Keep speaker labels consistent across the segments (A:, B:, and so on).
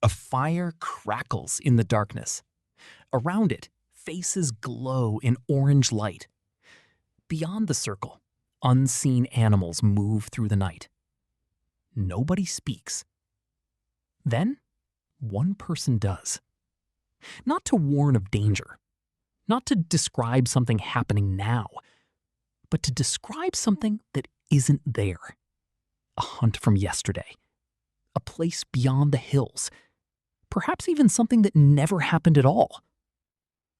A: A fire crackles in the darkness. Around it, faces glow in orange light. Beyond the circle, unseen animals move through the night. Nobody speaks. Then, one person does. Not to warn of danger, not to describe something happening now, but to describe something that isn't there. A hunt from yesterday. A place beyond the hills. Perhaps even something that never happened at all.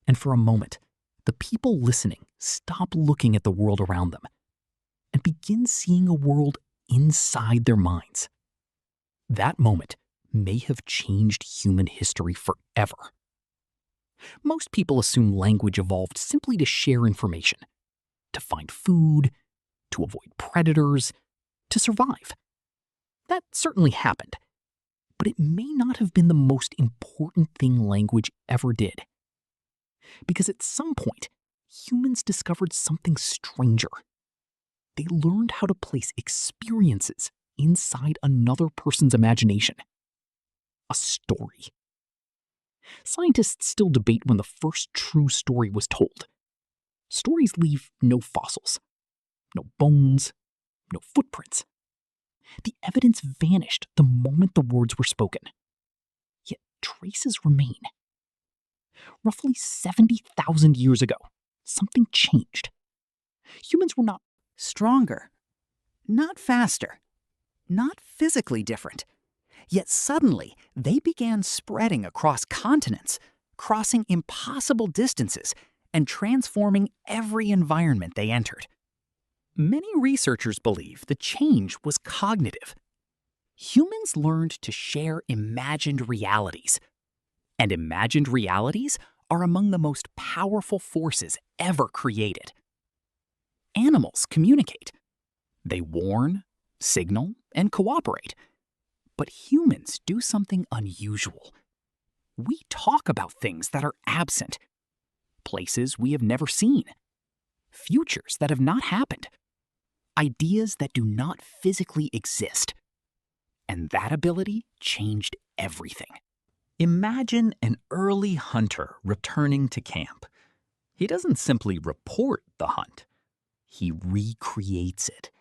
A: And for a moment, the people listening stop looking at the world around them and begin seeing a world inside their minds. That moment may have changed human history forever. Most people assume language evolved simply to share information, to find food, to avoid predators, to survive. That certainly happened, but it may not have been the most important thing language ever did. Because at some point, humans discovered something stranger. They learned how to place experiences inside another person's imagination. A story. Scientists still debate when the first true story was told. Stories leave no fossils, no bones, no footprints. The evidence vanished the moment the words were spoken. Yet traces remain. Roughly 70,000 years ago, something changed. Humans were not
B: stronger, not faster, not physically different. Yet suddenly, they began spreading across continents, crossing impossible distances, and transforming every environment they entered. Many researchers believe the change was cognitive. Humans learned to share imagined realities. And imagined realities are among the most powerful forces ever created. Animals communicate. They warn, signal, and cooperate. But humans do something unusual. We talk about things that are absent, places we have never seen, futures that have not happened, ideas that do not physically exist. And that ability changed everything.
C: Imagine an early hunter returning to camp. He doesn't simply report the hunt. He recreates it.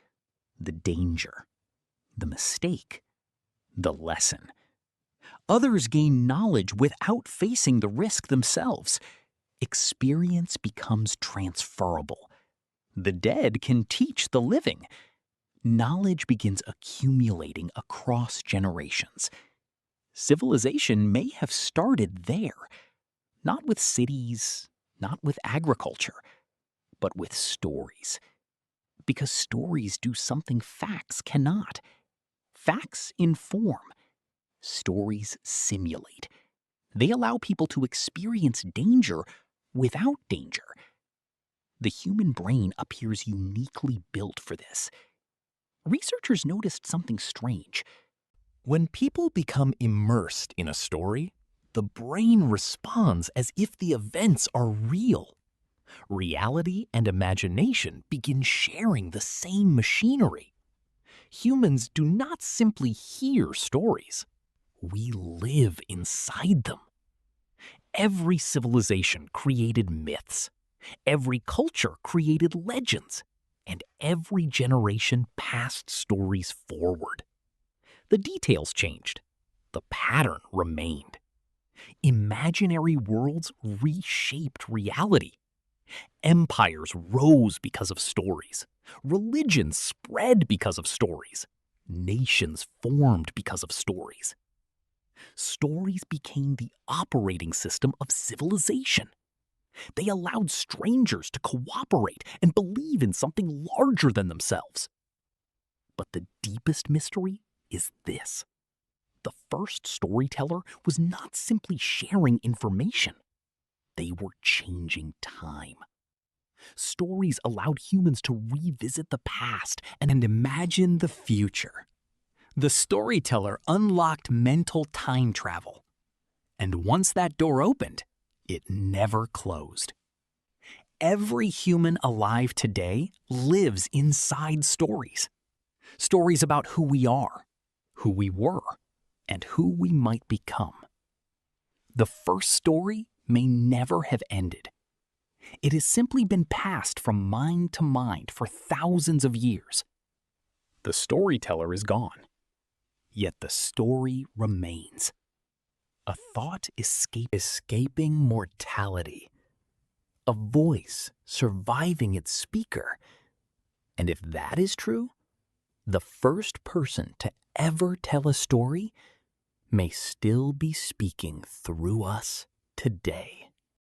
C: The danger, the mistake, the lesson. Others gain knowledge without facing the risk themselves. Experience becomes transferable. The dead can teach the living. Knowledge begins accumulating across generations. Civilization may have started there, not with cities, not with agriculture, but with stories. Because stories do something facts cannot. Facts inform. Stories simulate. They allow people to experience danger without danger. The human brain appears uniquely built for this. Researchers noticed something strange.
D: When people become immersed in a story, the brain responds as if the events are real. Reality and imagination begin sharing the same machinery. Humans do not simply hear stories. We live inside them. Every civilization created myths. Every culture created legends. And every generation passed stories forward. The details changed. The pattern remained. Imaginary worlds reshaped reality. Empires rose because of stories. Religions spread because of stories. Nations formed because of stories. Stories became the operating system of civilization. They allowed strangers to cooperate and believe in something larger than themselves. But the deepest mystery is this. The first storyteller was not simply sharing information. They were changing time. Stories allowed humans to revisit the past and imagine the future. The storyteller unlocked mental time travel. And once that door opened, it never closed. Every human alive today lives inside stories. Stories about who we are, who we were,
C: and who we might become. The first story may never have ended. It has simply been passed from mind to mind for thousands of years. The storyteller is gone, yet the story remains. A thought escaping mortality, a voice surviving its speaker. And if that is true, the first person to ever tell a story may still be speaking through us today.